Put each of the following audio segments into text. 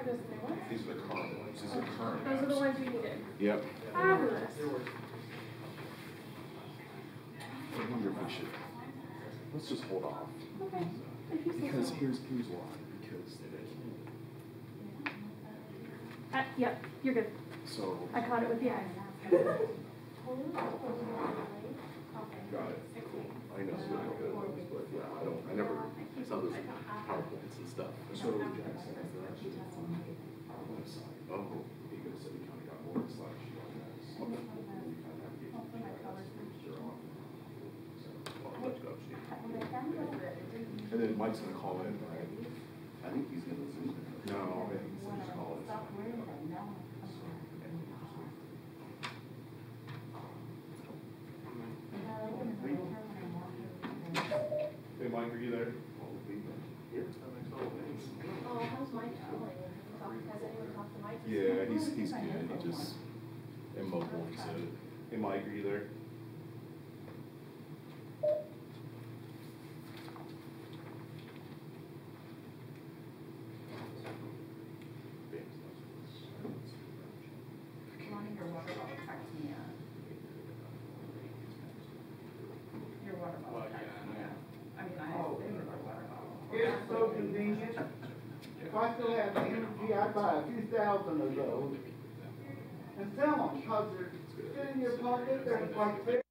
Those are the ones? These are the current ones. These are the current Those are the apps. ones you needed. Yep. Fabulous. I wonder if we should, let's just hold off. Okay. If you say Because so. here's why. Because Yep, you're good. so. I caught it with the eye. Got it. I know. But yeah, I never saw those PowerPoints and stuff. So Jackson has the website. Oh. Because we kind of got more slash and then Mike's gonna call in, right? I think he's gonna Zoom in. No, I think he's gonna call in. Hey Mike, are you there? Oh, how's Mike feeling? Has anyone talked to Mike? Yeah, he's good. He just immobile, he said. Hey Mike, are you there? Your water bottle text me Your water bottle text me I mean, I have your water bottle. It's so convenient. If I still had the energy, I'd buy a few thousand of those and sell them because they're in your pocket. They're like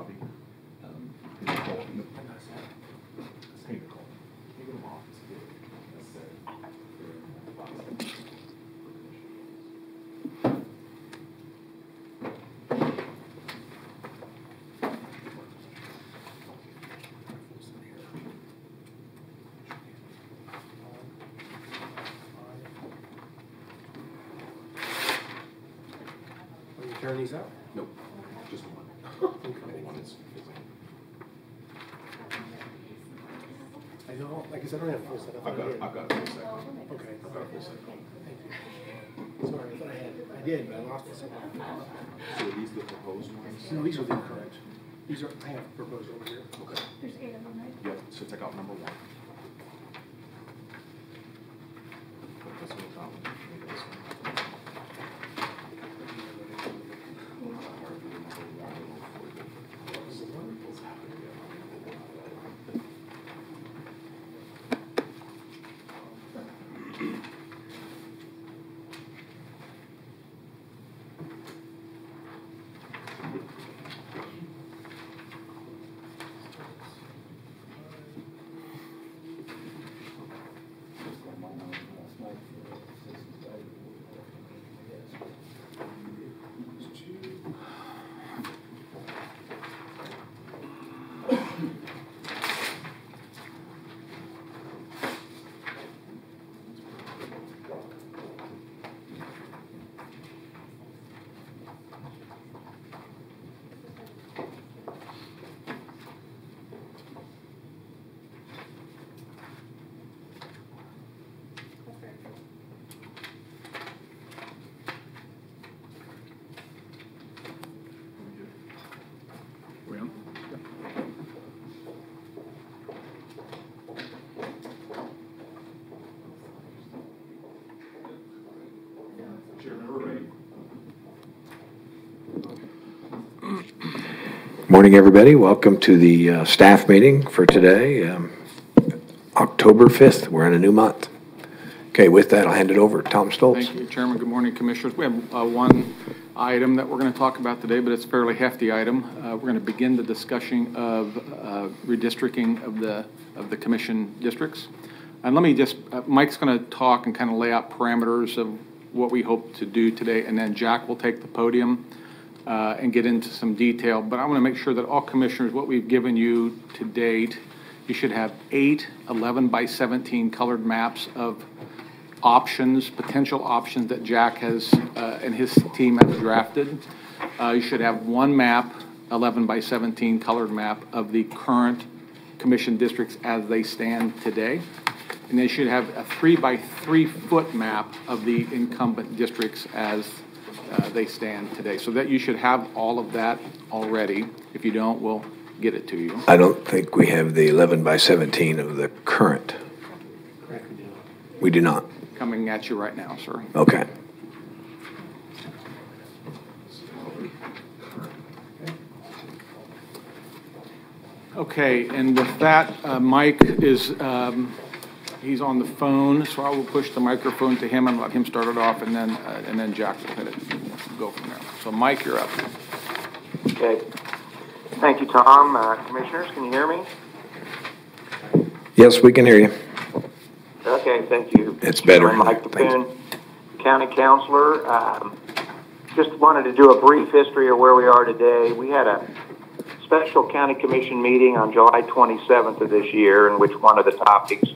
copy? Are you turning these out? Nope, just one. One is I don't, like I said, I don't have a full set. I've got it for a second. Okay. I've got it for a second. Thank you. Sorry, I thought I did, but I lost it somehow. So are these the proposed ones? No, these are the incorrect. These are, I have proposed over here. Okay. There's 8 of them, right? Yep, so take out number 1. Put this one on top. Maybe this one. Morning, everybody. Welcome to the staff meeting for today, October 5th. We're in a new month. Okay, with that, I'll hand it over to Tom Stoltz. Thank you, Chairman. Good morning, Commissioners. We have one item that we're going to talk about today, but it's a fairly hefty item. We're going to begin the discussion of redistricting of the commission districts. And let me just, Mike's going to talk and kind of lay out parameters of what we hope to do today, and then Jack will take the podium and get into some detail. But I want to make sure that all commissioners, what we've given you to date, you should have 8 11 by 17 colored maps of options, potential options that Jack has and his team have drafted. You should have 1 map, 11 by 17 colored map of the current commission districts as they stand today. And they should have a 3 by 3 foot map of the incumbent districts as they stand today. So that you should have all of that already. If you don't, we'll get it to you. I don't think we have the 11 by 17 of the current. Correct, We do not. Coming at you right now, sir. Okay. Okay, and with that, Mike is, he's on the phone, so I will push the microphone to him and let him start it off, and then Jack will hit it, go from there. So Mike, you're up. Okay. Thank you, Tom. Commissioners, can you hear me? Yes, we can hear you. Okay, thank you. It's better. I'm Mike Bethune, County Councilor. Just wanted to do a brief history of where we are today. We had a special County Commission meeting on July 27th of this year, in which one of the topics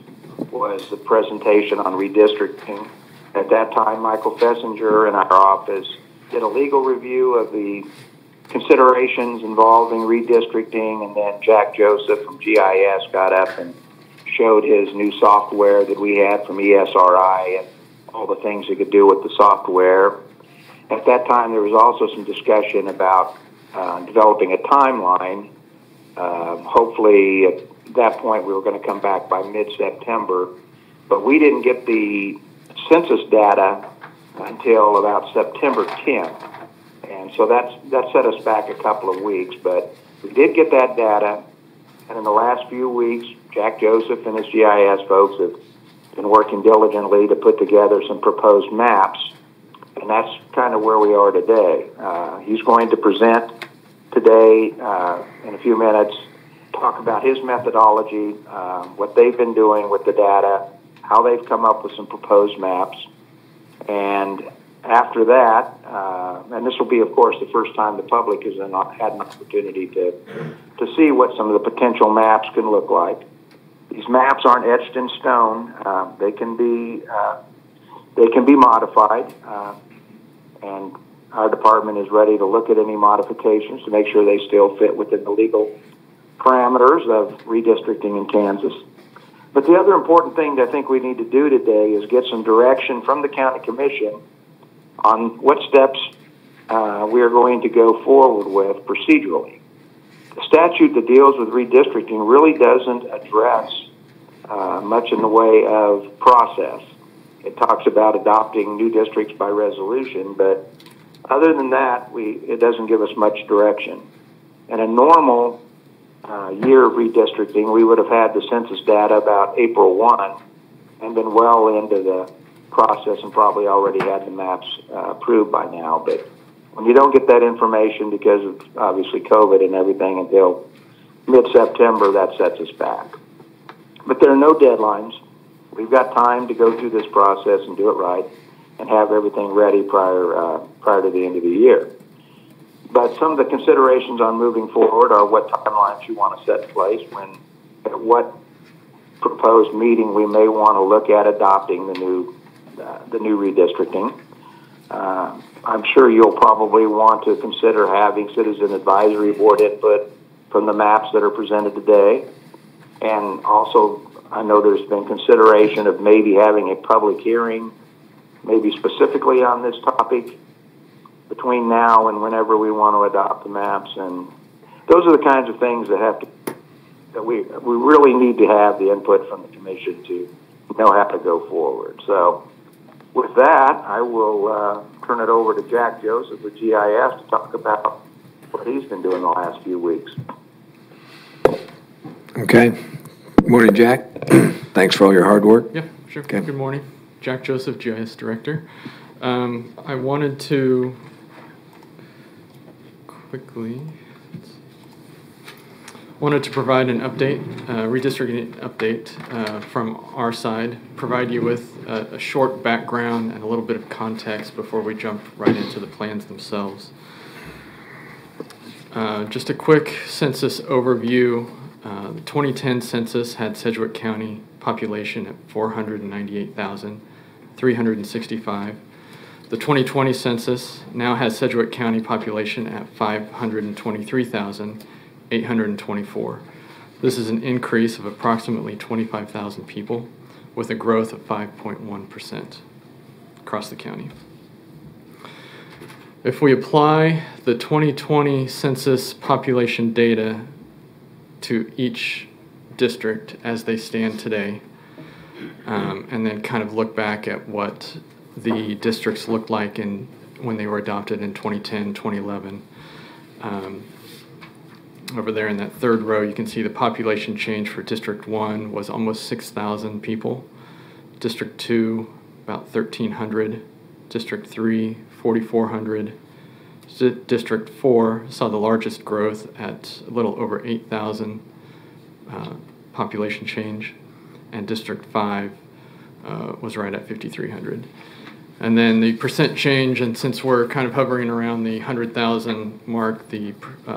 was the presentation on redistricting. At that time, Michael Fessinger and our office did a legal review of the considerations involving redistricting, and then Jack Joseph from GIS got up and showed his new software that we had from ESRI and all the things he could do with the software. At that time, there was also some discussion about developing a timeline. Hopefully, at that point, we were going to come back by mid-September, but we didn't get the census data until about September 10th. And so that set us back a couple of weeks, but we did get that data. And in the last few weeks, Jack Joseph and his GIS folks have been working diligently to put together some proposed maps. And that's kind of where we are today. He's going to present to today, in a few minutes, talk about his methodology, what they've been doing with the data, how they've come up with some proposed maps. And after that, and this will be, of course, the first time the public has had an opportunity to see what some of the potential maps can look like. These maps aren't etched in stone. They can be modified, and our department is ready to look at any modifications to make sure they still fit within the legal parameters of redistricting in Kansas. But the other important thing that I think we need to do today is get some direction from the county commission on what steps we are going to go forward with procedurally. The statute that deals with redistricting really doesn't address much in the way of process. It talks about adopting new districts by resolution, but other than that, it doesn't give us much direction. In a normal year of redistricting, we would have had the census data about April 1 and been well into the process and probably already had the maps approved by now. But when you don't get that information because of obviously COVID and everything until mid-September, that sets us back. But there are no deadlines. We've got time to go through this process and do it right and have everything ready prior to the end of the year. But some of the considerations on moving forward are what timelines you want to set in place, at what proposed meeting we may want to look at adopting the new redistricting. I'm sure you'll probably want to consider having citizen advisory board input from the maps that are presented today. And also, I know there's been consideration of maybe having a public hearing, maybe specifically on this topic, between now and whenever we want to adopt the maps. And those are the kinds of things that we really need to have the input from the commission to know how to go forward. So with that, I will turn it over to Jack Joseph with GIS to talk about what he's been doing the last few weeks. Okay. Good morning, Jack. Thanks for all your hard work. Yeah, sure. Okay. Good morning. Jack Joseph, GIS Director. I wanted to provide an update, redistricting update from our side, provide you with a short background and a little bit of context before we jump right into the plans themselves. Just a quick census overview. The 2010 census had Sedgwick County population at 498,365. The 2020 census now has Sedgwick County population at 523,824. This is an increase of approximately 25,000 people with a growth of 5.1% across the county. If we apply the 2020 census population data to each district as they stand today, and then kind of look back at what the districts looked like when they were adopted in 2010, 2011. Over there in that third row, you can see the population change for District 1 was almost 6,000 people. District 2, about 1,300. District 3, 4,400. District 4 saw the largest growth at a little over 8,000 population change, and District 5 was right at 5,300. And then the percent change, and since we're kind of hovering around the 100,000 mark, the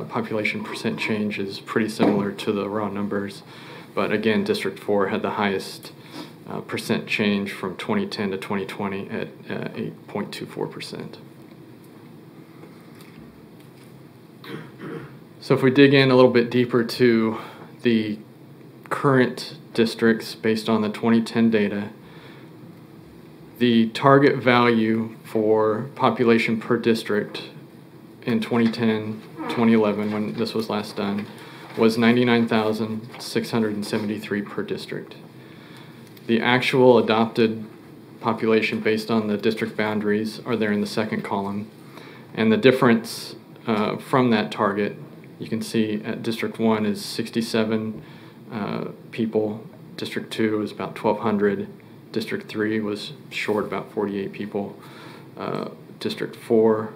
population percent change is pretty similar to the raw numbers. But again, District 4 had the highest percent change from 2010 to 2020 at 8.24%. So if we dig in a little bit deeper to the current districts based on the 2010 data, the target value for population per district in 2010, 2011, when this was last done, was 99,673 per district. The actual adopted population based on the district boundaries are there in the second column. And the difference from that target, you can see at District 1 is 67 people. District 2 is about 1,200. District 3 was short about 48 people. District 4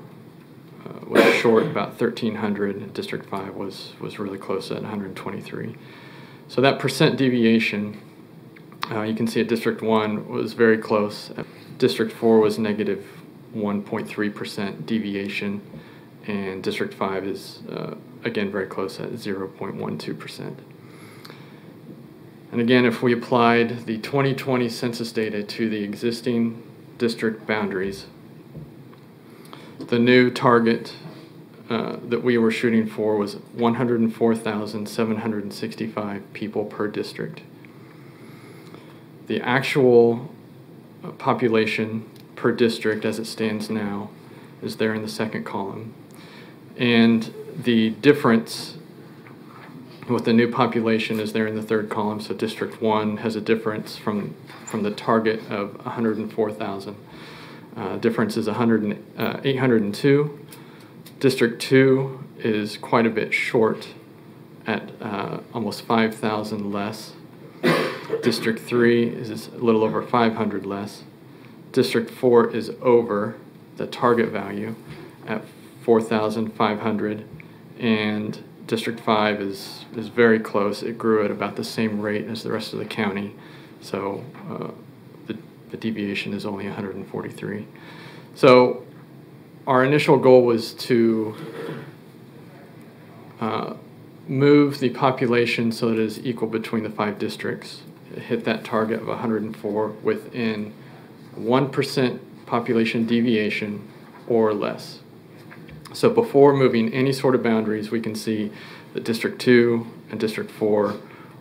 was short about 1,300. District 5 was really close at 123. So that percent deviation, you can see at District 1 was very close. District 4 was negative 1.3% deviation, and District 5 is, again, very close at 0.12%. And again, if we applied the 2020 census data to the existing district boundaries, the new target that we were shooting for was 104,765 people per district. The actual population per district as it stands now is there in the second column. And the difference with the new population is there in the third column. So District 1 has a difference from the target of 104,000. Difference is 802. District 2 is quite a bit short at almost 5,000 less. District 3 is a little over 500 less. District 4 is over the target value at 4,500, and District 5 is very close. It grew at about the same rate as the rest of the county, so the deviation is only 143. So our initial goal was to move the population so that it is equal between the 5 districts, hit that target of 104 within 1% population deviation or less. So before moving any sort of boundaries, we can see that District 2 and District 4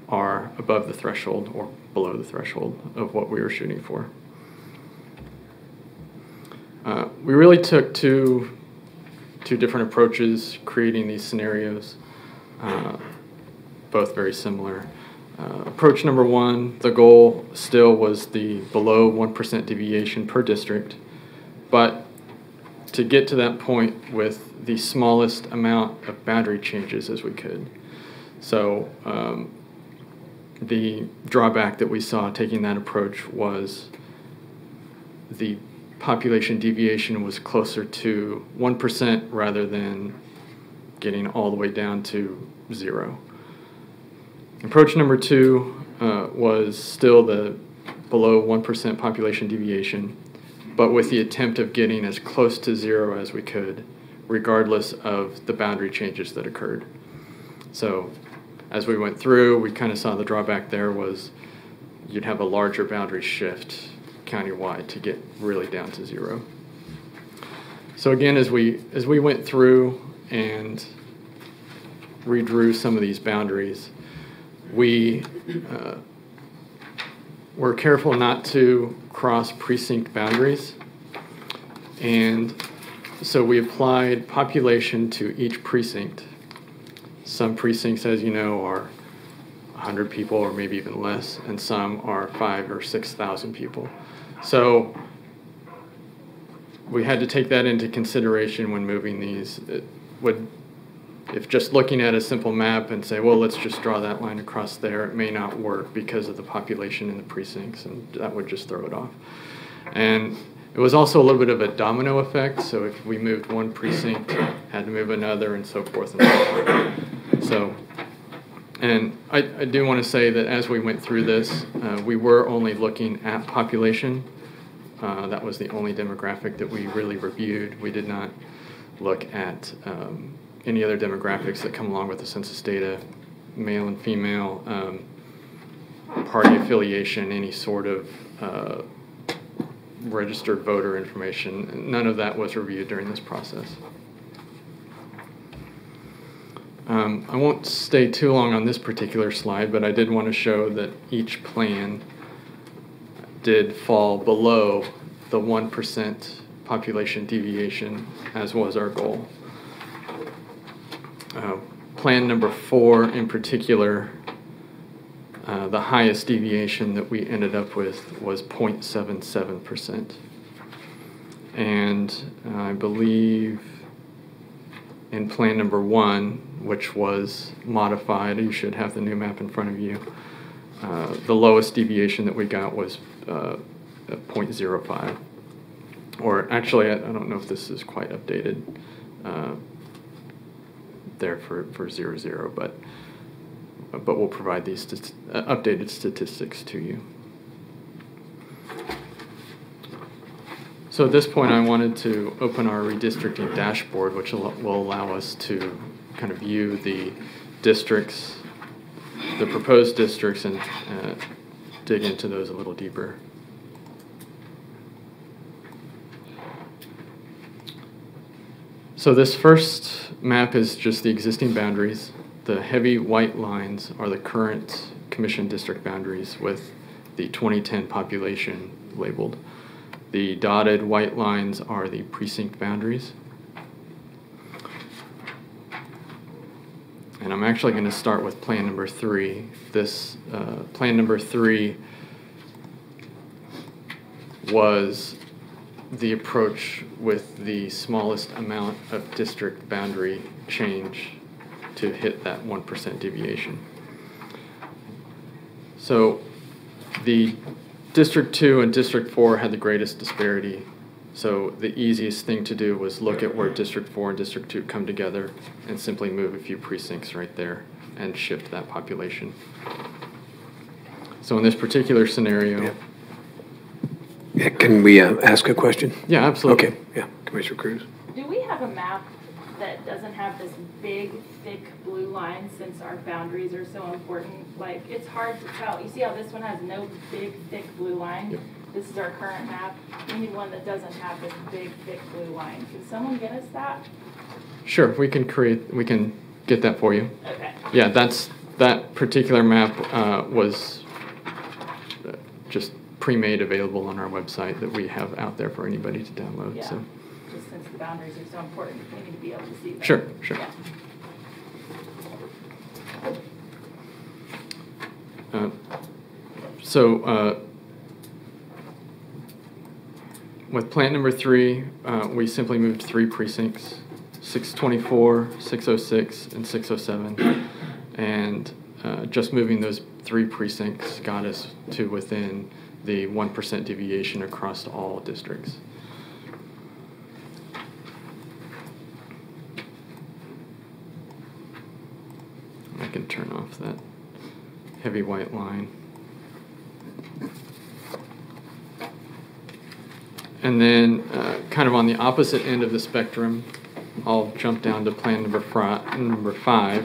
are above the threshold or below the threshold of what we were shooting for. We really took two different approaches creating these scenarios, both very similar. Approach number 1, the goal still was the below 1% deviation per district, but to get to that point with the smallest amount of boundary changes as we could. So the drawback that we saw taking that approach was the population deviation was closer to 1% rather than getting all the way down to 0. Approach number 2 was still the below 1% population deviation, but with the attempt of getting as close to 0 as we could, regardless of the boundary changes that occurred. So as we went through, we kind of saw the drawback there was you'd have a larger boundary shift countywide to get really down to 0. So again, as we went through and redrew some of these boundaries, we were careful not to cross precinct boundaries, and so we applied population to each precinct. Some precincts, as you know, are 100 people or maybe even less, and some are 5,000 or 6,000 people. So we had to take that into consideration when moving these. If just looking at a simple map and say, well, let's just draw that line across there, it may not work because of the population in the precincts, and that would just throw it off. And it was also a little bit of a domino effect, so if we moved one precinct, had to move another, and so forth and so forth. So, and I do want to say that as we went through this, we were only looking at population. That was the only demographic that we really reviewed. We did not look at any other demographics that come along with the census data, male and female, party affiliation, any sort of registered voter information. None of that was reviewed during this process. I won't stay too long on this particular slide, but I did want to show that each plan did fall below the 1% population deviation, as was our goal. Plan number 4 in particular, the highest deviation that we ended up with was 0.77%. And I believe in plan number 1, which was modified, you should have the new map in front of you, the lowest deviation that we got was 0.05. Or actually, I don't know if this is quite updated. there for 00, but we'll provide these updated statistics to you. So at this point, I wanted to open our redistricting dashboard, which will allow us to kind of view the districts, the proposed districts, and dig into those a little deeper. So this first map is just the existing boundaries. The heavy white lines are the current commission district boundaries with the 2010 population labeled. The dotted white lines are the precinct boundaries. And I'm actually going to start with plan number 3. This plan number 3 was the approach with the smallest amount of district boundary change to hit that 1% deviation. So the District 2 and District 4 had the greatest disparity. So the easiest thing to do was look at where District 4 and District 2 come together and simply move a few precincts right there and shift that population. So in this particular scenario... Yeah, can we ask a question? Yeah, absolutely. Okay, yeah, Commissioner Cruz. Do we have a map that doesn't have this big, thick blue line since our boundaries are so important? Like, it's hard to tell. You see how this one has no big, thick blue line? Yep. This is our current map. We need one that doesn't have this big, thick blue line. Can someone get us that? Sure, we can get that for you. Okay. Yeah, that particular map was just pre-made available on our website that we have out there for anybody to download. Yeah. So. Just since the boundaries are so important, we need to be able to see them. Sure, sure. Yeah. With plan number 3, we simply moved 3 precincts, 624, 606, and 607. And just moving those 3 precincts got us to within the 1% deviation across all districts. I can turn off that heavy white line. And then kind of on the opposite end of the spectrum, I'll jump down to plan number 5.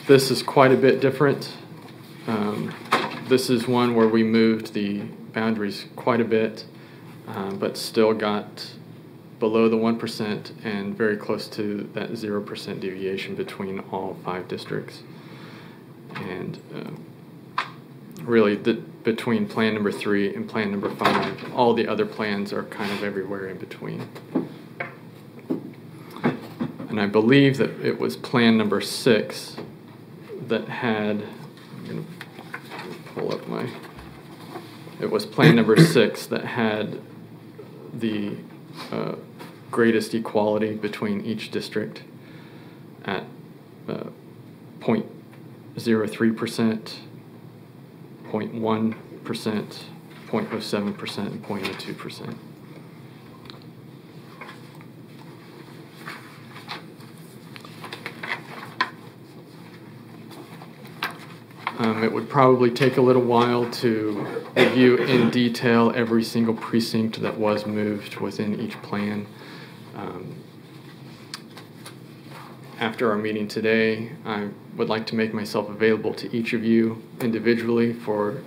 This is quite a bit different. This is one where we moved the boundaries quite a bit, but still got below the 1% and very close to that 0% deviation between all 5 districts. And really, between plan number 3 and plan number 5, all the other plans are kind of everywhere in between. And I believe that it was plan number 6 that had, I'm going to pull up my, it was plan number 6 that had the greatest equality between each district at 0.03%, 0.1%, 0.07%, and 0.02%. It would probably take a little while to review in detail every single precinct that was moved within each plan. After our meeting today, I would like to make myself available to each of you individually for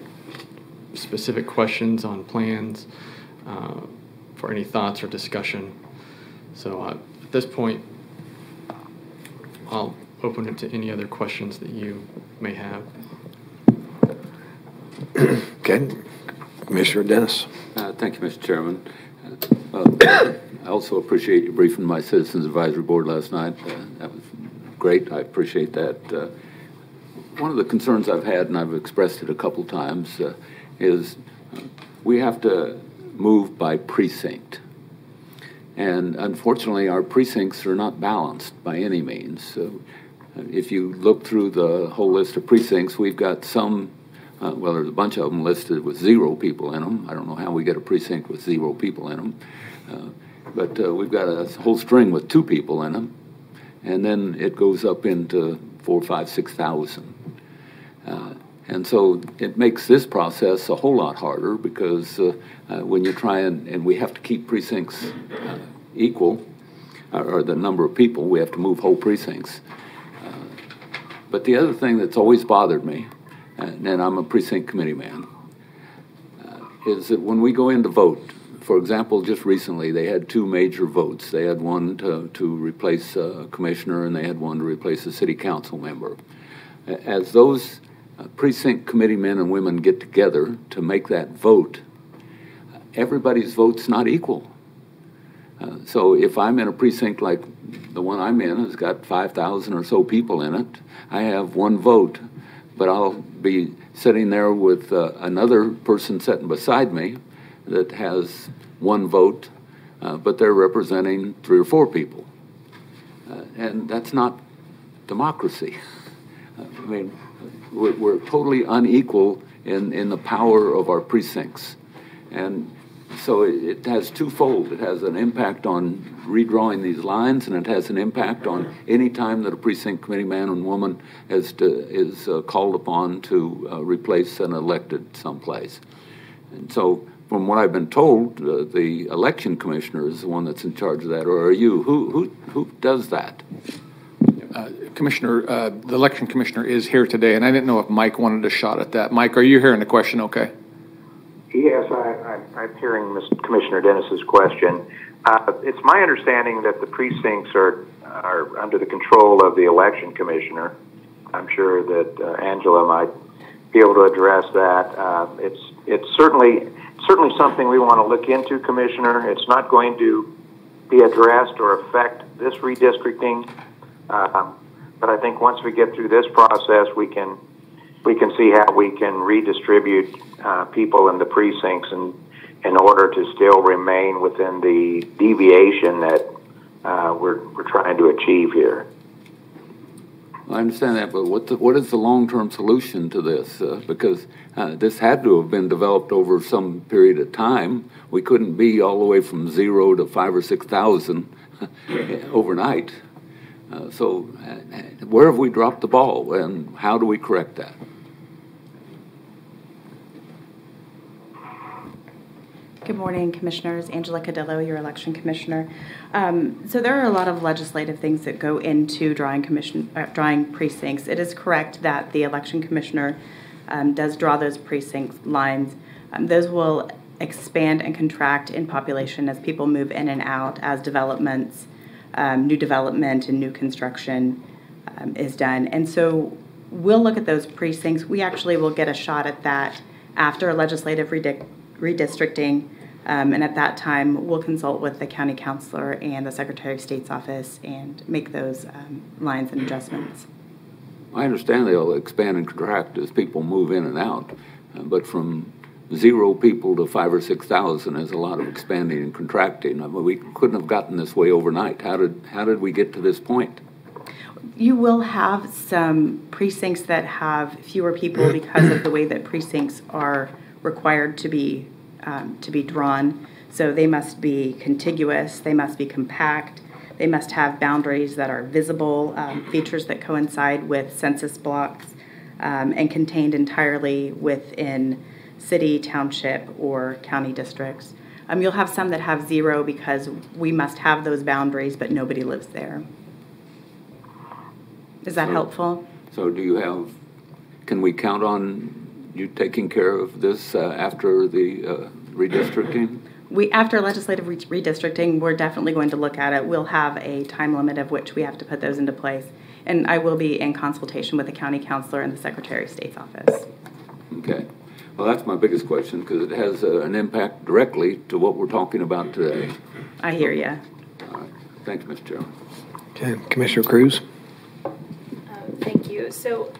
specific questions on plans, for any thoughts or discussion. So at this point, I'll open it to any other questions that you may have. Okay, Commissioner Dennis. Thank you, Mr. Chairman. I also appreciate you briefing my Citizens Advisory Board last night. That was great. I appreciate that. One of the concerns I've had, and I've expressed it a couple times, is we have to move by precinct. And unfortunately, our precincts are not balanced by any means. So if you look through the whole list of precincts, we've got some, well, there's a bunch of them listed with 0 people in them. I don't know how we get a precinct with 0 people in them. But we've got a whole string with 2 people in them, and then it goes up into 4, 5, 6,000. And so it makes this process a whole lot harder because when you try and we have to keep precincts equal, or the number of people, we have to move whole precincts. But the other thing that's always bothered me, and I'm a precinct committee man, is that when we go in to vote, for example, just recently they had 2 major votes. They had one to replace a commissioner, and they had one to replace a city council member. As those precinct committee men and women get together to make that vote, everybody's vote's not equal. So if I'm in a precinct like the one I'm in, has got 5,000 or so people in it, I have 1 vote, but I'll be sitting there with another person sitting beside me that has 1 vote, but they're representing 3 or 4 people. And that's not democracy. I mean, we're totally unequal in the power of our precincts. And so it has twofold. It has an impact on redrawing these lines, and it has an impact on any time that a precinct committee man and woman is called upon to replace an elected someplace. And so from what I've been told, the election commissioner is the one that's in charge of that, or are you? Who does that? Commissioner, the election commissioner is here today, and I didn't know if Mike wanted a shot at that. Mike, are you hearing the question okay? Yes, I'm hearing Commissioner Dennis's question. It's my understanding that the precincts are under the control of the election commissioner. I'm sure that Angela might be able to address that. It's certainly something we want to look into, Commissioner. It's not going to be addressed or affect this redistricting. But I think once we get through this process, we can see how we can redistribute people in the precincts in order to still remain within the deviation that we're trying to achieve here. I understand that, but what is the long-term solution to this? Because this had to have been developed over some period of time. We couldn't be all the way from 0 to 5,000 or 6,000 overnight. So where have we dropped the ball, and how do we correct that? Good morning, Commissioners. Angela Cadillo, your election commissioner. So there are a lot of legislative things that go into drawing precincts. It is correct that the election commissioner does draw those precinct lines. Those will expand and contract in population as people move in and out, as developments, new development and new construction is done. And so we'll look at those precincts. We actually will get a shot at that after legislative redistricting. And at that time, we'll consult with the county councilor and the Secretary of State's office and make those lines and adjustments. I understand they'll expand and contract as people move in and out, but from 0 people to 5,000 or 6,000 is a lot of expanding and contracting. I mean, we couldn't have gotten this way overnight. How did we get to this point? You will have some precincts that have fewer people because of the way that precincts are required to be drawn. So they must be contiguous, they must be compact, they must have boundaries that are visible, features that coincide with census blocks, and contained entirely within city, township, or county districts. You'll have some that have 0 because we must have those boundaries, but nobody lives there. Is that helpful? So can we count on you taking care of this after the redistricting? After legislative redistricting, we're definitely going to look at it. We'll have a time limit of which we have to put those into place. And I will be in consultation with the county councilor and the Secretary of State's office. Okay. Well, that's my biggest question because it has an impact directly to what we're talking about today. I hear you. All right. Thank you, Mr. Chairman. Okay. Commissioner Cruz? Thank you. So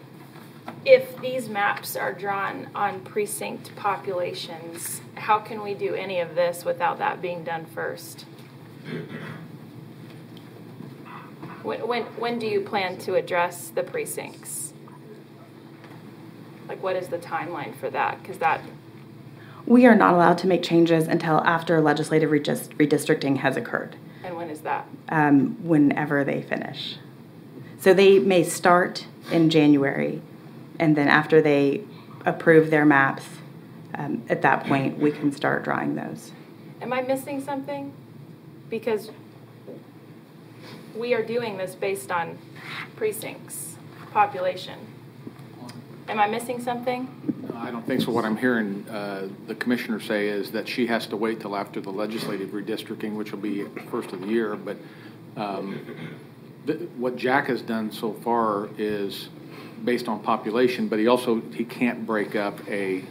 if these maps are drawn on precinct populations, how can we do any of this without that being done first? When do you plan to address the precincts? Like, what is the timeline for that? Because that... We are not allowed to make changes until after legislative redistricting has occurred. And when is that? Whenever they finish. So they may start in January, and then after they approve their maps, at that point, we can start drawing those. Am I missing something? Because we are doing this based on precincts, population. Am I missing something? No, I don't think so. What I'm hearing the commissioner say is that she has to wait till after the legislative redistricting, which will be first of the year. But what Jack has done so far is based on population, but he can't break up a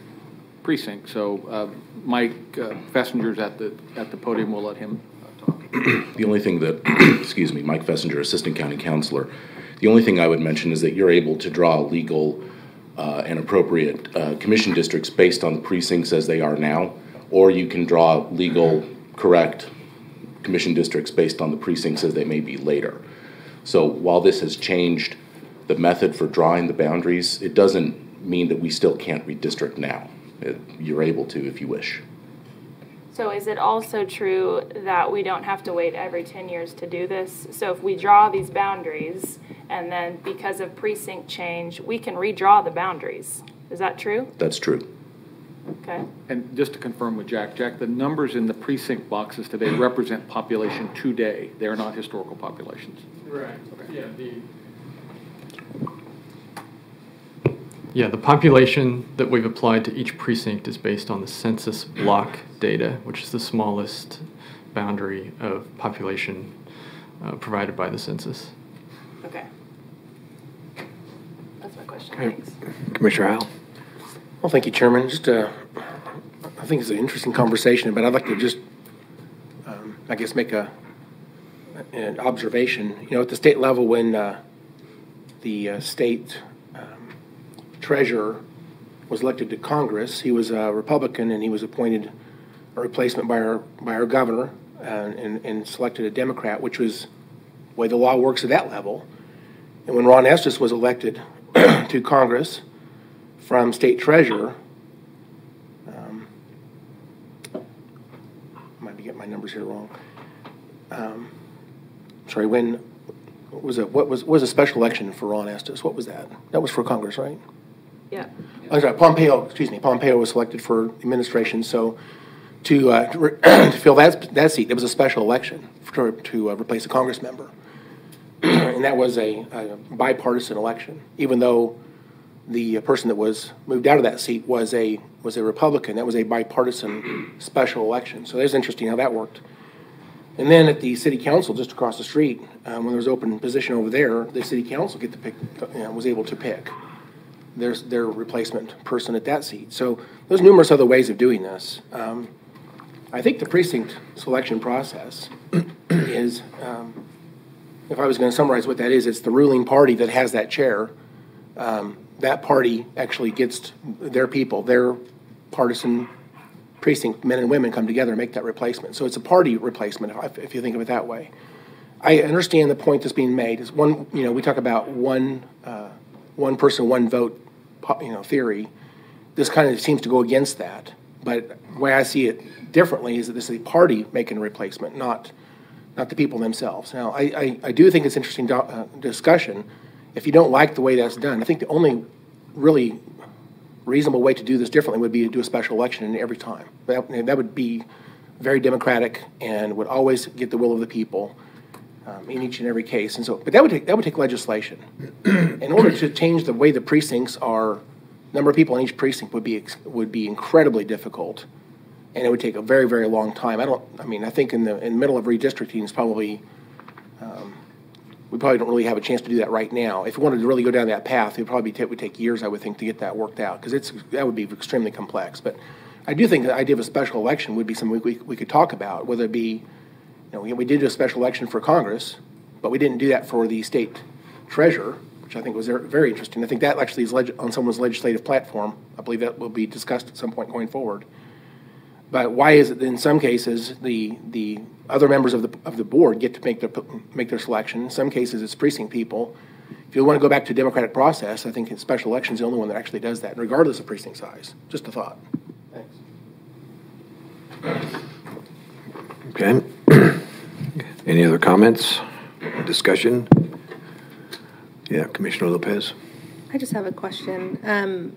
precinct. So Mike Fessinger's at the podium. We'll let him talk. The only thing that, excuse me, Mike Fessinger, Assistant County Counselor. The only thing I would mention is that you're able to draw legal and appropriate commission districts based on the precincts as they are now, or you can draw legal, correct commission districts based on the precincts as they may be later. So while this has changed the method for drawing the boundaries, it doesn't mean that we still can't redistrict now. You're able to if you wish. So is it also true that we don't have to wait every 10 years to do this? So if we draw these boundaries and then because of precinct change, we can redraw the boundaries. Is that true? That's true. Okay. And just to confirm with Jack, the numbers in the precinct boxes today represent population today. They are not historical populations. Right. Okay. Yeah, the population that we've applied to each precinct is based on the census block data, which is the smallest boundary of population provided by the census. Okay. That's my question. Okay. Thanks. Commissioner Howell. Well, thank you, Chairman. Just, I think it's an interesting conversation, but I'd like to just, I guess, make an observation. You know, at the state level, when the state treasurer was elected to Congress, he was a Republican, and he was appointed a replacement by our governor, and selected a Democrat, which was the way the law works at that level. And when Ron Estes was elected to Congress from state treasurer, might be getting my numbers here wrong. Sorry, when was it? What was a special election for Ron Estes? What was that? That was for Congress, right? Yeah. Oh, sorry, Pompeo was selected for administration. So to fill that seat, there was a special election to replace a Congress member, and that was a bipartisan election. Even though the person that was moved out of that seat was a Republican, that was a bipartisan special election. So that's interesting how that worked. And then at the city council just across the street, when there was an open position over there, the city council was able to pick their replacement person at that seat. So there's numerous other ways of doing this. I think the precinct selection process is, if I was going to summarize what that is, it's the ruling party that has that chair. That party actually gets their people, their partisan precinct men and women come together and make that replacement. So it's a party replacement, if you think of it that way. I understand the point that's being made. Is one, we talk about one person, one vote, theory. This kind of seems to go against that. But the way I see it differently is that this is a party making a replacement, not the people themselves. Now, I do think it's interesting discussion. If you don't like the way that's done, I think the only really reasonable way to do this differently would be to do a special election every time. That would be very democratic and would always get the will of the people in each and every case. And so, but that would take legislation. In order to change the way the precincts are, number of people in each precinct would be incredibly difficult, and it would take a very, very long time. I think in the middle of redistricting is probably. We probably don't really have a chance to do that right now. If we wanted to really go down that path, it would take years, I would think, to get that worked out, because that would be extremely complex. But I do think the idea of a special election would be something we could talk about, whether it be, we did a special election for Congress, but we didn't do that for the state treasurer, which I think was very interesting. I think that actually is on someone's legislative platform. I believe that will be discussed at some point going forward. But why is it that in some cases the other members of the board get to make their selection? In some cases it's precinct people. If you want to go back to a democratic process, I think special election is the only one that actually does that, regardless of precinct size. Just a thought. Thanks. Okay. Any other comments, discussion? Yeah, Commissioner Lopez. I just have a question.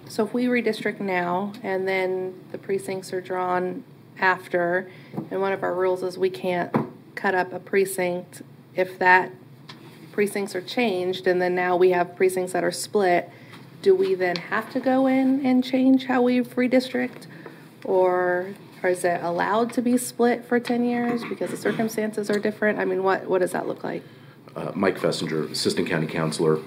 So if we redistrict now and then the precincts are drawn after, and one of our rules is we can't cut up a precinct if that precincts are changed and then now we have precincts that are split, do we then have to go in and change how we redistrict? Or is it allowed to be split for 10 years because the circumstances are different? I mean, what does that look like? Mike Fessinger, Assistant County Counselor.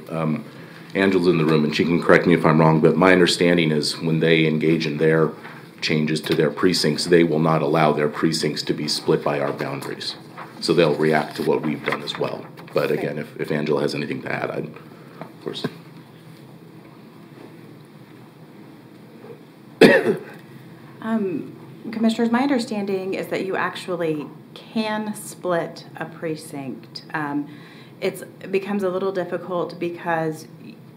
Angela's in the room, and she can correct me if I'm wrong, but my understanding is when they engage in their changes to their precincts, they will not allow their precincts to be split by our boundaries. So they'll react to what we've done as well. But again, if Angela has anything to add, I'd, of course. Commissioners, my understanding is that you actually can split a precinct. It becomes a little difficult because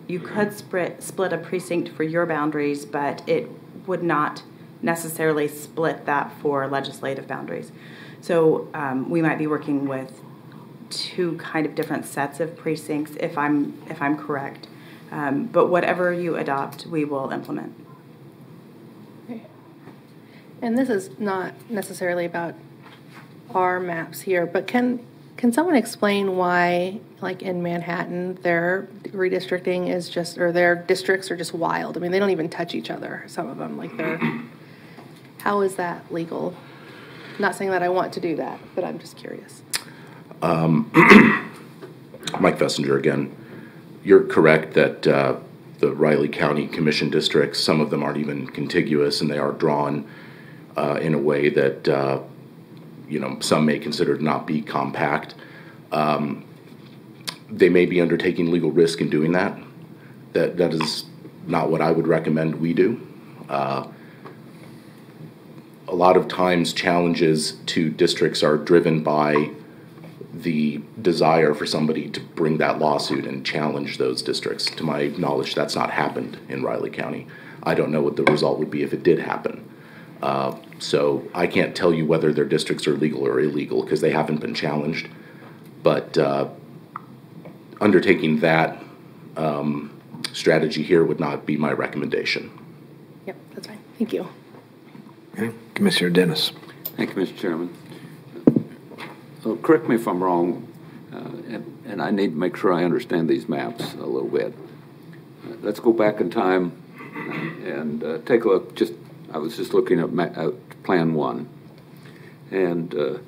you could split a precinct for your boundaries, but it would not necessarily split that for legislative boundaries. So we might be working with two kind of different sets of precincts, if I'm correct. But whatever you adopt, we will implement. Okay. And this is not necessarily about our maps here, but can someone explain why, like in Manhattan, their redistricting is just, or their districts are just wild? I mean, they don't even touch each other, some of them. Like how is that legal? Not saying that I want to do that, but I'm just curious. Mike Fessinger again. You're correct that the Riley County Commission districts, some of them aren't even contiguous, and they are drawn in a way that some may consider to not be compact. They may be undertaking legal risk in doing that. That is not what I would recommend we do. A lot of times challenges to districts are driven by the desire for somebody to bring that lawsuit and challenge those districts. To my knowledge, that's not happened in Riley County. I don't know what the result would be if it did happen. So I can't tell you whether their districts are legal or illegal because they haven't been challenged. But undertaking that strategy here would not be my recommendation. Yep, that's fine. Thank you. Okay. Commissioner Dennis. Thank you, Mr. Chairman. Correct me if I'm wrong, and I need to make sure I understand these maps a little bit. Let's go back in time and take a look. I was just looking at Plan 1. And, of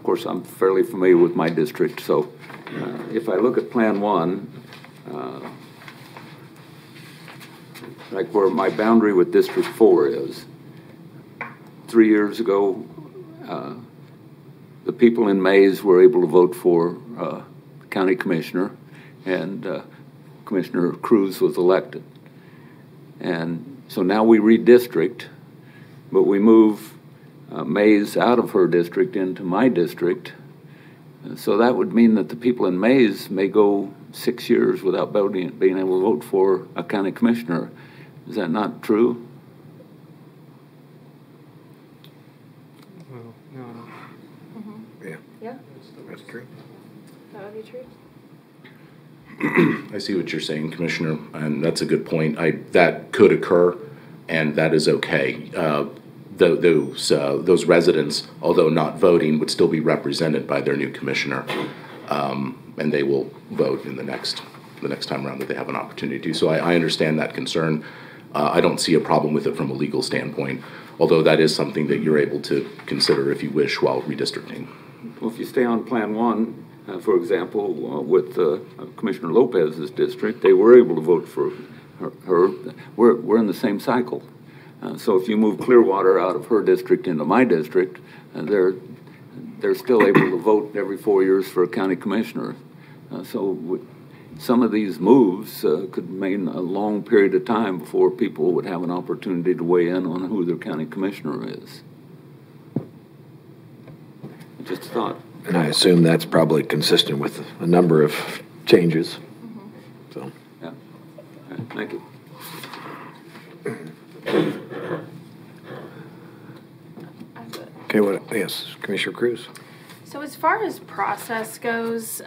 course, I'm fairly familiar with my district. So if I look at Plan 1, like where my boundary with District 4 is, 3 years ago, the people in Mays were able to vote for county commissioner, and Commissioner Cruz was elected. And so now we redistrict, but we move Mays out of her district into my district. So that would mean that the people in Mays may go 6 years without being able to vote for a county commissioner. Is that not true? Well, no. Yeah. Yeah, That's true. that would be true. I see what you're saying, Commissioner, and that's a good point. That could occur, and that is okay. Those residents, although not voting, would still be represented by their new commissioner, and they will vote in the next time around that they have an opportunity to. So I understand that concern. I don't see a problem with it from a legal standpoint, although that is something that you're able to consider if you wish while redistricting. Well, if you stay on Plan 1, for example, with Commissioner Lopez's district, they were able to vote for her. We're in the same cycle. So if you move Clearwater out of her district into my district, they're still able to vote every 4 years for a county commissioner. So some of these moves could mean a long period of time before people would have an opportunity to weigh in on who their county commissioner is. Just a thought. And I assume that's probably consistent with a number of changes. Mm-hmm. So. Yeah. All right. Thank you. Okay, yes, Commissioner Cruz. So as far as process goes,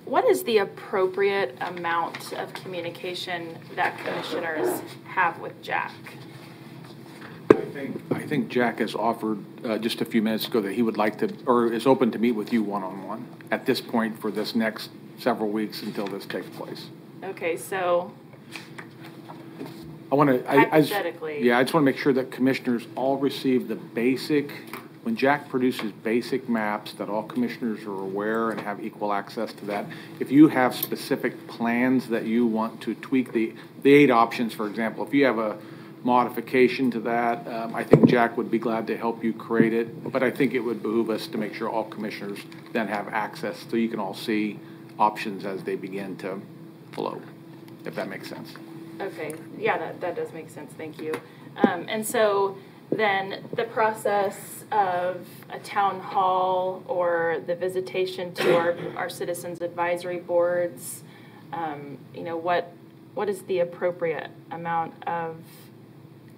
what is the appropriate amount of communication that commissioners have with Jack? I think Jack has offered just a few minutes ago that he would like to, or is open to meet with you one-on-one at this point for this next several weeks until this takes place. Okay, so I want to, hypothetically. I just want to make sure that commissioners all receive the basic, when Jack produces basic maps, that all commissioners are aware and have equal access to that. If you have specific plans that you want to tweak, the 8 options, for example, if you have a modification to that, I think Jack would be glad to help you create it. But I think it would behoove us to make sure all commissioners then have access so you can all see options as they begin to flow, if that makes sense. Okay, yeah, that does make sense, thank you. And so then the process of a town hall or the visitation to our citizens advisory boards, what is the appropriate amount of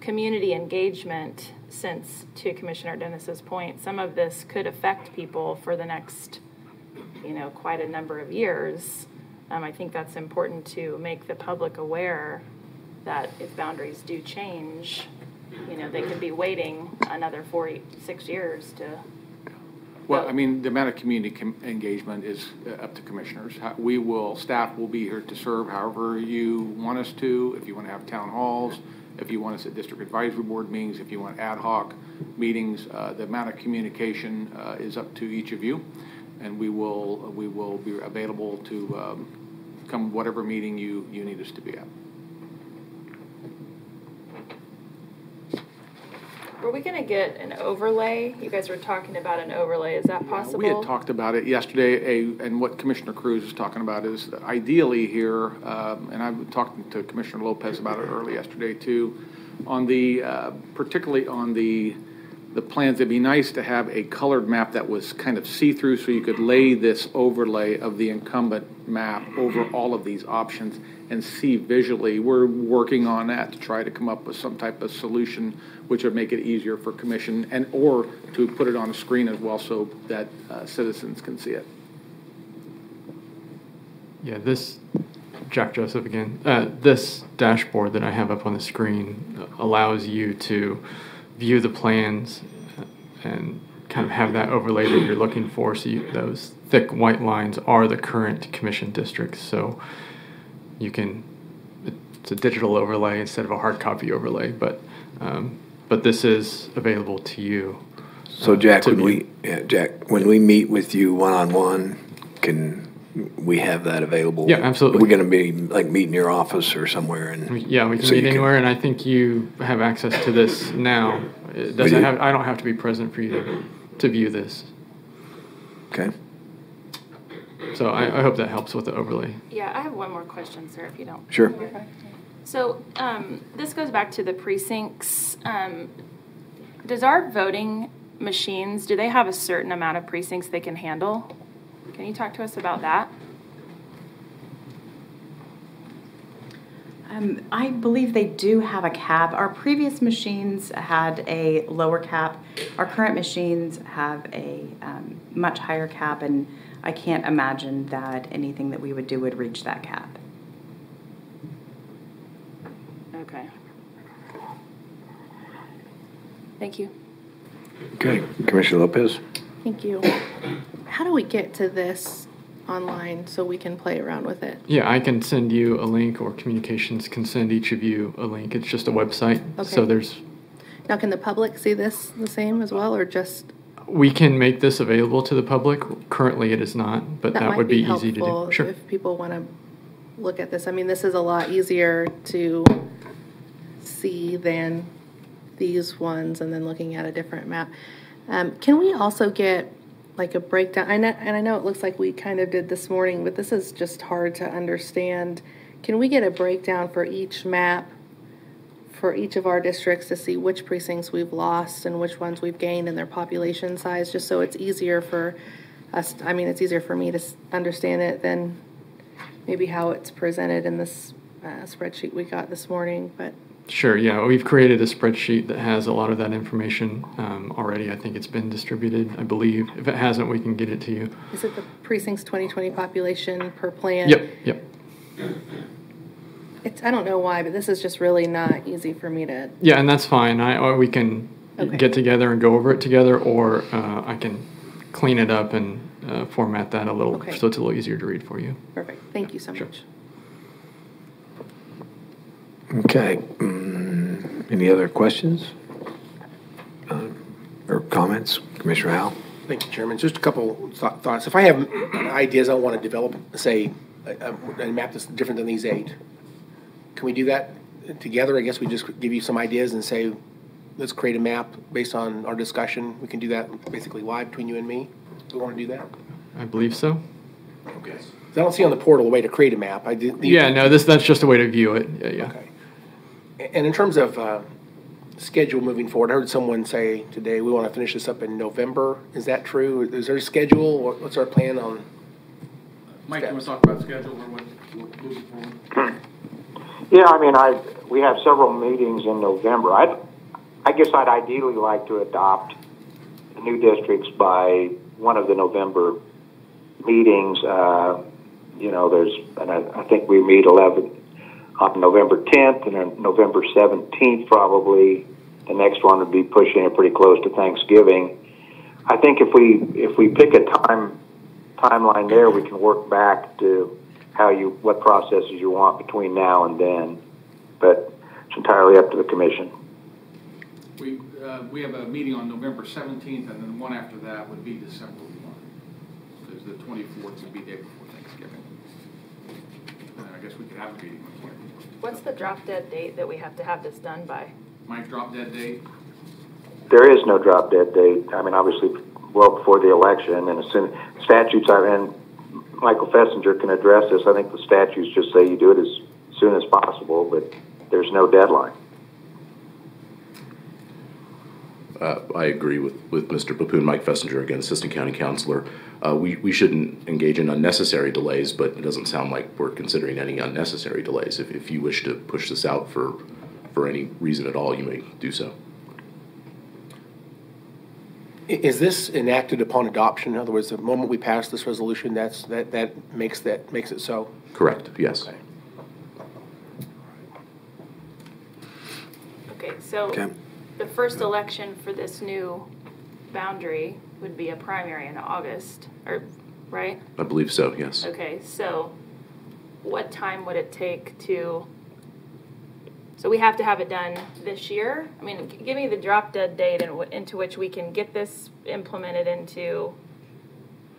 community engagement, since, to Commissioner Dennis's point, some of this could affect people for the next, quite a number of years. I think that's important to make the public aware that if boundaries do change, they could be waiting another 6 years to. Well, I mean, the amount of community engagement is up to commissioners. Staff will be here to serve however you want us to. If you want to have town halls, if you want us at district advisory board meetings, if you want ad hoc meetings, the amount of communication is up to each of you, and we will be available to come whatever meeting you need us to be at. Were we going to get an overlay? You guys were talking about an overlay. Is that possible? We had talked about it yesterday, and what Commissioner Cruz is talking about is ideally here, and I've talked to Commissioner Lopez about it early yesterday too, on the particularly on the plans. It'd be nice to have a colored map that was kind of see-through, so you could lay this overlay of the incumbent map over all of these options and see visually. We're working on that to try to come up with some type of solution which would make it easier for commission or to put it on a screen as well so that citizens can see it. Yeah, Jack Joseph again. This dashboard that I have up on the screen allows you to view the plans and kind of have that overlay that you're looking for. So those thick white lines are the current commission districts. So you can, it's a digital overlay instead of a hard copy overlay, but this is available to you. So Jack, when we meet with you one-on-one, can we have that available? Yeah, absolutely. We're going to be like meet in your office or somewhere, and yeah, we can meet anywhere. And I think you have access to this now. It doesn't have. I don't have to be present for you to view this. Okay. So I hope that helps with the overlay. Yeah, I have one more question, sir, if you don't. Sure. So this goes back to the precincts. Does our voting machines, do they have a certain amount of precincts they can handle? Can you talk to us about that? I believe they do have a cap. Our previous machines had a lower cap. Our current machines have a much higher cap, and I can't imagine that anything that we would do would reach that cap. Okay. Thank you. Okay, Commissioner Lopez. Thank you. How do we get to this online so we can play around with it? Yeah, I can send you a link, or communications can send each of you a link. It's just a website. Okay. So there's. Now, can the public see this the same as well, or just? We can make this available to the public. Currently, it is not, but that would be easy to do. Sure. If people want to look at this, I mean, this is a lot easier to see than these ones, and then looking at a different map. Can we also get like a breakdown? I know it looks like we kind of did this morning, but this is just hard to understand. Can we get a breakdown for each map for each of our districts to see which precincts we've lost and which ones we've gained and their population size, just so it's easier for us? I mean, it's easier for me to understand it than maybe how it's presented in this spreadsheet we got this morning, but Sure, yeah. We've created a spreadsheet that has a lot of that information already. I think it's been distributed, I believe. If it hasn't, we can get it to you. Is it the precinct's 2020 population per plan? Yep. I don't know why, but this is just really not easy for me to... Yeah, and that's fine. Or we can get together and go over it together, or I can clean it up and format that a little so it's a little easier to read for you. Perfect. Thank you so much. Okay. Any other questions or comments? Commissioner Howell? Thank you, Chairman. Just a couple thoughts. If I have ideas I want to develop, say, a map that's different than these 8, can we do that together? I guess we just give you some ideas and say, let's create a map based on our discussion. We can do that basically live between you and me. Do we want to do that? I believe so. Okay. I don't see on the portal a way to create a map. That's just a way to view it. Yeah. Okay. And in terms of schedule moving forward, I heard someone say today we want to finish this up in November. Is that true? Is there a schedule? What's our plan on? Mike, you want to talk about schedule or what moving forward? Yeah, I mean, we have several meetings in November. I guess I'd ideally like to adopt the new districts by one of the November meetings. I think we meet on November 10th and then November 17th probably. The next one would be pushing it pretty close to Thanksgiving. I think if we pick a timeline there, we can work back to what processes you want between now and then. But it's entirely up to the commission. We have a meeting on November 17th, and then one after that would be December 1, because the 24th would be day before Thanksgiving. And I guess we could have a meeting on the 24th. What's the drop dead date that we have to have this done by? Mike, drop dead date? There is no drop dead date. I mean, obviously, well before the election, and as soon statutes are in. Michael Fessinger can address this. I think the statutes just say you do it as soon as possible, but there's no deadline. I agree with Mr. Papoon, Mike Fessinger, again, Assistant County Counselor. We shouldn't engage in unnecessary delays, but it doesn't sound like we're considering any unnecessary delays. If you wish to push this out for any reason at all, you may do so. Is this enacted upon adoption? In other words, the moment we pass this resolution, that makes it so? Correct. Yes. Okay. So the first election for this new boundary would be a primary in August, right? I believe so. Yes. Okay. So what time would it take to? So we have to have it done this year? I mean, give me the drop dead date into which we can get this implemented into.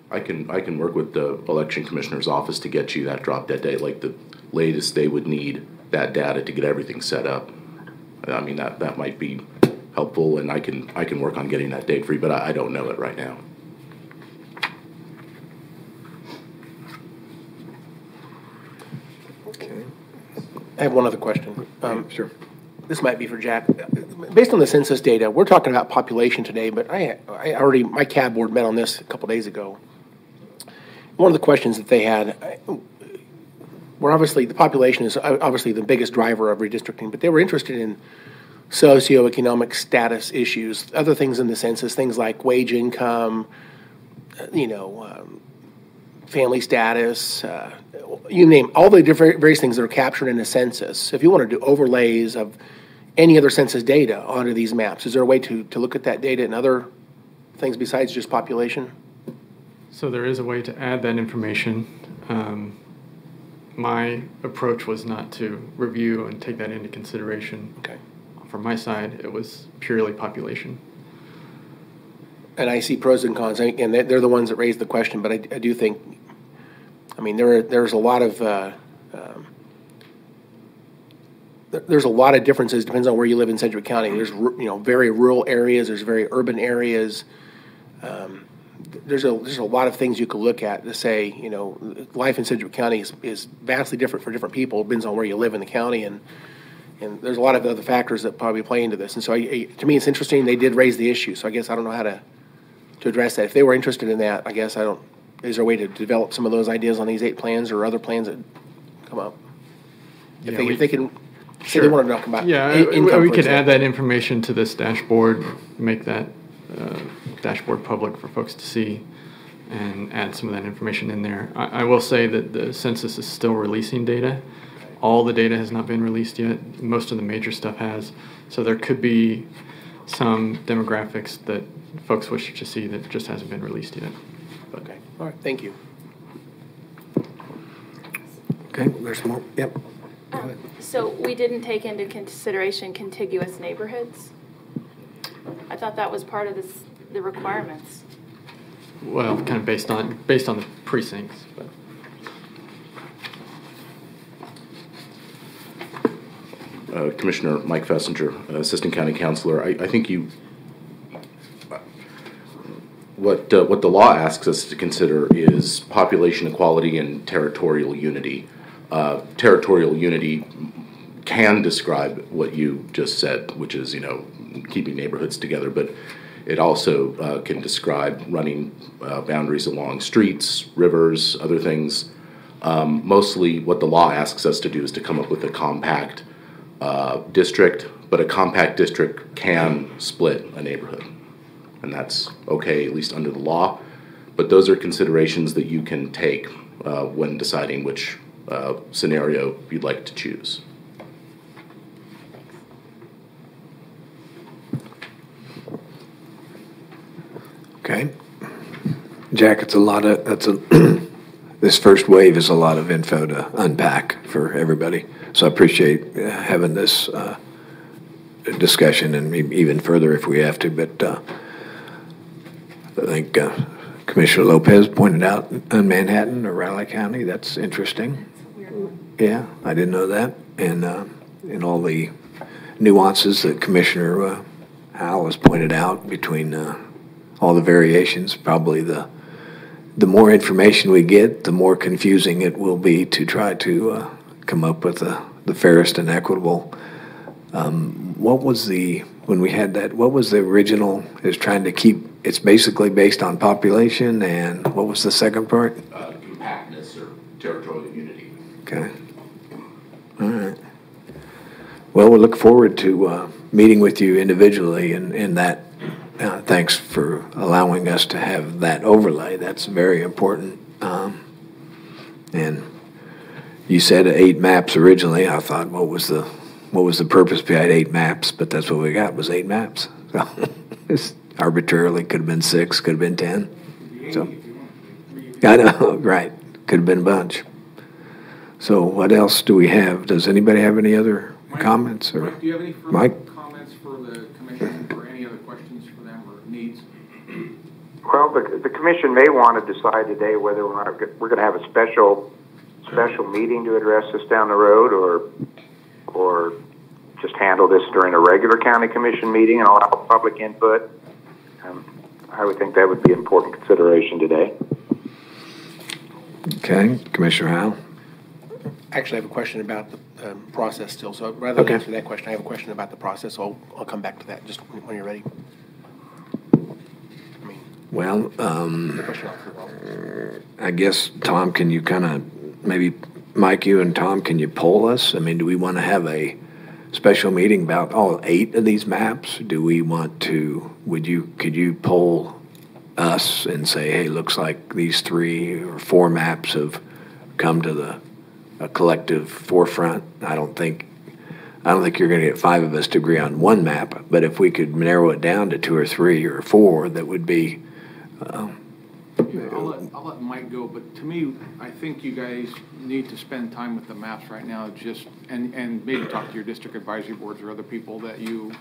I can work with the election commissioner's office to get you that drop dead date, like the latest they would need that data to get everything set up. I mean, that might be helpful, and I can work on getting that date for you, but I don't know it right now. I have one other question. Sure. This might be for Jack. Based on the census data, we're talking about population today, but my CAB board met on this a couple days ago. One of the questions that they had, obviously the population is obviously the biggest driver of redistricting, but they were interested in socioeconomic status issues, other things in the census, things like wage income, family status, you name all the different various things that are captured in a census. If you want to do overlays of any other census data onto these maps, is there a way to look at that data and other things besides just population? So there is a way to add that information. My approach was not to review and take that into consideration. Okay. From my side, it was purely population. And I see pros and cons, and they're the ones that raised the question, but I do think, I mean, there's a lot of differences. Depends on where you live in Sedgwick County. There's very rural areas. There's very urban areas. There's a lot of things you could look at to say, life in Sedgwick County is vastly different for different people. It depends on where you live in the county, and there's a lot of other factors that probably play into this. And so, to me, it's interesting they did raise the issue. So I guess I don't know how to address that. If they were interested in that, I guess is there a way to develop some of those ideas on these 8 plans or other plans that come up? If they can say they wanted to talk about Yeah, income, we for could example. add that information to this dashboard, make that dashboard public for folks to see, and add some of that information in there. I will say that the census is still releasing data. All the data has not been released yet. Most of the major stuff has. So there could be some demographics that folks wish to see that just hasn't been released yet. Okay, all right, thank you. Okay, there's more. Yep. So we didn't take into consideration contiguous neighborhoods? I thought that was part of the requirements. Well, kind of based on the precincts, but. Commissioner Mike Fessinger, Assistant County Counselor, I think what the law asks us to consider is population equality and territorial unity. Territorial unity can describe what you just said, which is, keeping neighborhoods together, but it also can describe running boundaries along streets, rivers, other things. Mostly what the law asks us to do is to come up with a compact district, but a compact district can split a neighborhood, and that's okay, at least under the law. But those are considerations that you can take when deciding which scenario you'd like to choose. Okay. Jack, it's a lot of, this first wave is a lot of info to unpack for everybody. So I appreciate having this discussion, and even further if we have to. But I think Commissioner Lopez pointed out in Manhattan or Raleigh County. That's interesting. Yeah, I didn't know that. And all the nuances that Commissioner Howell has pointed out between all the variations. Probably the more information we get, the more confusing it will be to try to come up with the fairest and equitable. What was when we had that, what was the original, is trying to keep, it's basically based on population, and what was the second part? Compactness or territorial unity. Okay. All right. Well, we look forward to meeting with you individually in that. Thanks for allowing us to have that overlay. That's very important. And you said 8 maps originally. I thought, what was the purpose behind 8 maps? But that's what we got, was 8 maps. So it's arbitrarily could have been 6, could have been 10. So I know, right? Could have been a bunch. So what else do we have? Does anybody have any other comments? Or Mike, do you have any further comments for the commission, or any other questions for them or needs? Well, the commission may want to decide today whether or not we're going to have a special meeting to address this down the road, or just handle this during a regular county commission meeting and allow public input. I would think that would be an important consideration today. Okay, Commissioner Howell. Actually, I have a question about the process still. So rather than answer that question, I have a question about the process. So I'll come back to that just when you're ready. Well, I guess, Tom, can you kind of, maybe Mike, you and Tom, can you poll us? I mean, do we want to have a special meeting about all 8 of these maps? Do we want to, could you poll us and say, hey, looks like these 3 or 4 maps have come to a collective forefront? I don't think you're going to get 5 of us to agree on one map, but if we could narrow it down to 2 or 3 or 4, that would be. I'll let Mike go, but to me, I think you guys need to spend time with the maps right now, and maybe talk to your district advisory boards or other people that you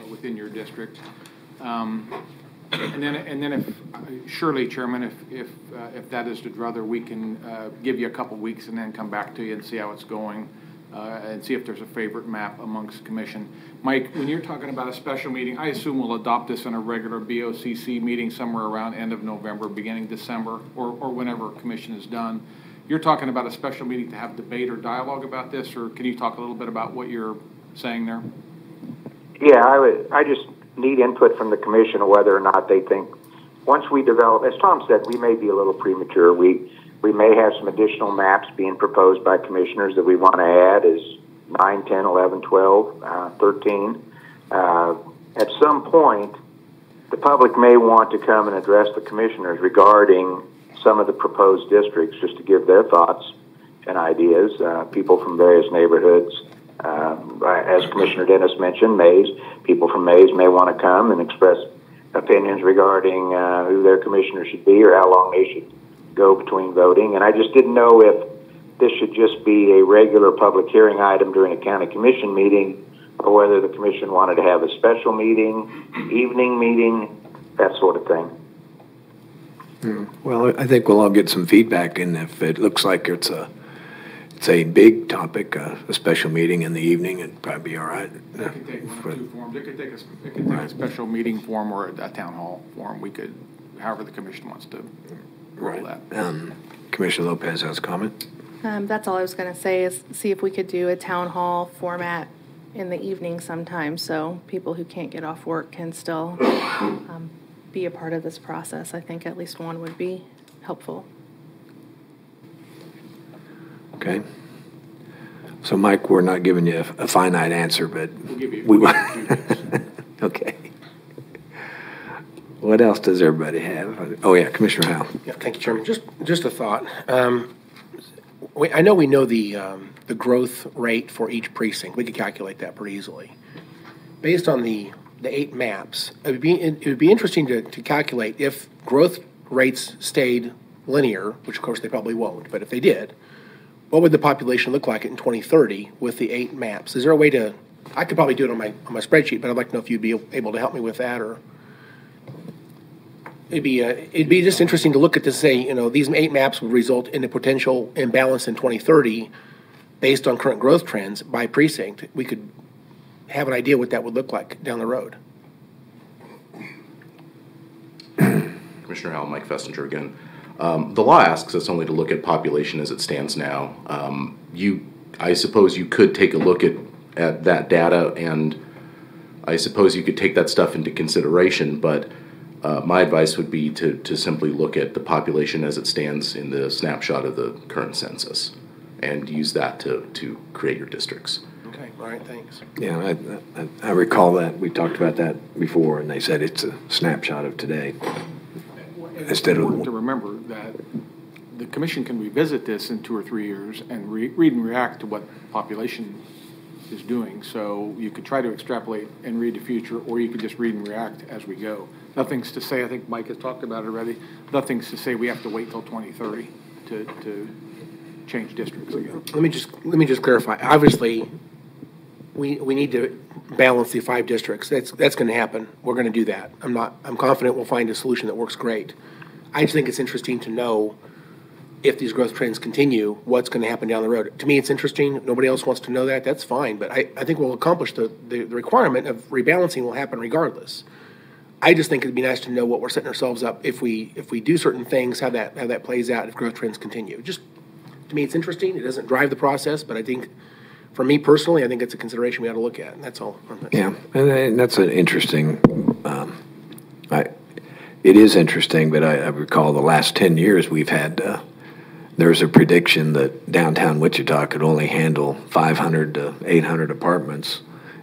within your district. And then if surely, Chairman, if that is the druther, we can give you a couple weeks and then come back to you and see how it's going, and see if there's a favorite map amongst commission. Mike, when you're talking about a special meeting, I assume we'll adopt this in a regular BOCC meeting somewhere around end of November, beginning December, or whenever commission is done. You're talking about a special meeting to have debate or dialogue about this, or can you talk a little bit about what you're saying there? Yeah, I just need input from the commission on whether or not they think, once we develop, as Tom said, we may be a little premature. We may have some additional maps being proposed by commissioners that we want to add 9, 10, 11, 12, 13. At some point, the public may want to come and address the commissioners regarding some of the proposed districts, just to give their thoughts and ideas. People from various neighborhoods, as Commissioner Dennis mentioned, people from Mays may want to come and express opinions regarding who their commissioner should be or how long they should go between voting. And I just didn't know if this should just be a regular public hearing item during a county commission meeting, or whether the commission wanted to have a special meeting, evening meeting, that sort of thing. Well, I think we'll all get some feedback, and if it looks like it's a big topic, a special meeting in the evening, it'd probably be all right. It could take one of two forms. It could take a special meeting form or a town hall form. We could, however the commission wants to roll that. Commissioner Lopez has a comment. That's all I was going to say is see if we could do a town hall format in the evening sometime, so people who can't get off work can still be a part of this process. I think at least one would be helpful. Okay. So, Mike, we're not giving you a finite answer, but we'll give you. Okay. What else does everybody have? Oh yeah, Commissioner Howell. Yeah, thank you, Chairman. Just a thought. I know we know the growth rate for each precinct. We could calculate that pretty easily. Based on the 8 maps, it would be interesting to calculate if growth rates stayed linear, which of course they probably won't, but if they did, what would the population look like in 2030 with the 8 maps? Is there a way to? I could probably do it on my spreadsheet, but I'd like to know if you'd be able to help me with that, or it'd be just interesting to look at this. Say, these 8 maps would result in a potential imbalance in 2030 based on current growth trends by precinct. We could have an idea what that would look like down the road. Commissioner Howell, Mike Fessinger again. The law asks us only to look at population as it stands now. I suppose you could take a look at that data, and I suppose you could take that stuff into consideration, but my advice would be to simply look at the population as it stands in the snapshot of the current census and use that to create your districts. Okay, all right, thanks. Yeah, I recall that. We talked about that before, and they said it's a snapshot of today. It's important to remember that the commission can revisit this in 2 or 3 years and read and react to what population is doing. So you could try to extrapolate and read the future, or you could just read and react as we go. Nothing's to say, I think Mike has talked about it already, nothing's to say we have to wait till 2030 to change districts again. Let me just clarify. Obviously, we need to balance the 5 districts. That's going to happen. We're going to do that. I'm confident we'll find a solution that works great. I just think it's interesting to know if these growth trends continue, what's going to happen down the road. To me, it's interesting. Nobody else wants to know that. That's fine. But I think we'll accomplish the requirement of rebalancing will happen regardless. I just think it'd be nice to know what we're setting ourselves up if we do certain things, how that plays out if growth trends continue. Just to me, it's interesting. It doesn't drive the process, but I think for me personally, I think it's a consideration we ought to look at, and that's all. Yeah, and that's an interesting. It is interesting, but I recall the last 10 years we've had. There's a prediction that downtown Wichita could only handle 500 to 800 apartments.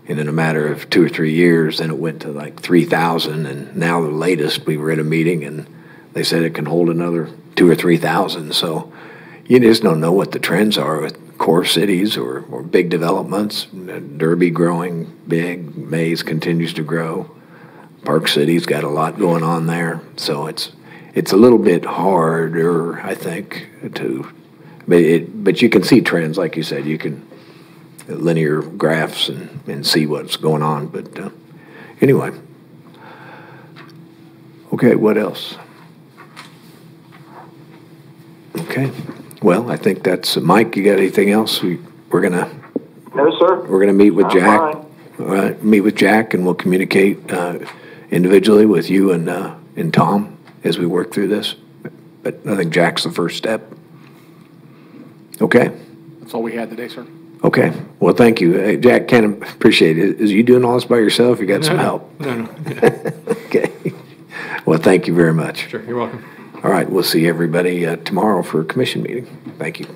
And in a matter of 2 or 3 years, then it went to like 3,000. And now the latest, we were at a meeting and they said it can hold another 2,000 or 3,000. So you just don't know what the trends are with core cities or big developments. Derby growing big, Mays continues to grow. Park City's got a lot going on there. So it's a little bit harder, I think, but you can see trends, like you said. You can linear graphs and see what's going on. But anyway. Okay, what else? Okay. Well, I think that's Mike. You got anything else? We're gonna. No, sir. We're gonna meet with Jack. Meet with Jack, and we'll communicate individually with you and Tom as we work through this. But I think Jack's the first step. Okay. That's all we had today, sir. Okay. Well, thank you. Hey, Jack, can't appreciate it. Is you doing all this by yourself? You got some help? No. Okay. Well, thank you very much. Sure, you're welcome. All right, we'll see everybody tomorrow for a commission meeting. Thank you.